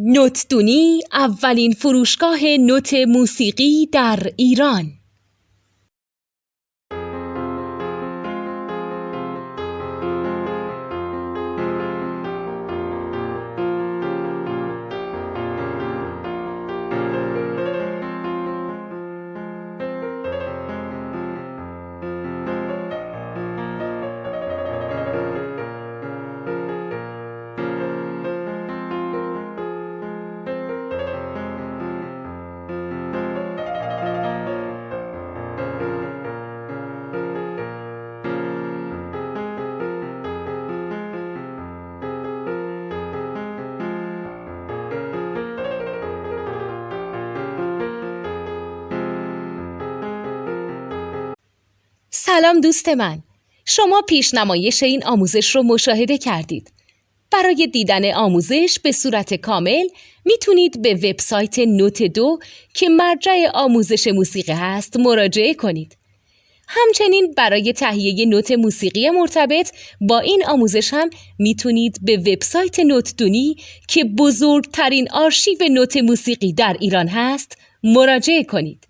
نوتدونی اولین فروشگاه نوت موسیقی در ایران. سلام دوست من، شما پیشنمایش این آموزش رو مشاهده کردید. برای دیدن آموزش به صورت کامل میتونید به وبسایت نوت2 که مرجع آموزش موسیقی هست مراجعه کنید. همچنین برای تهیه نوت موسیقی مرتبط با این آموزش هم میتونید به وبسایت نوتدونی که بزرگترین آرشیو نوت موسیقی در ایران هست مراجعه کنید.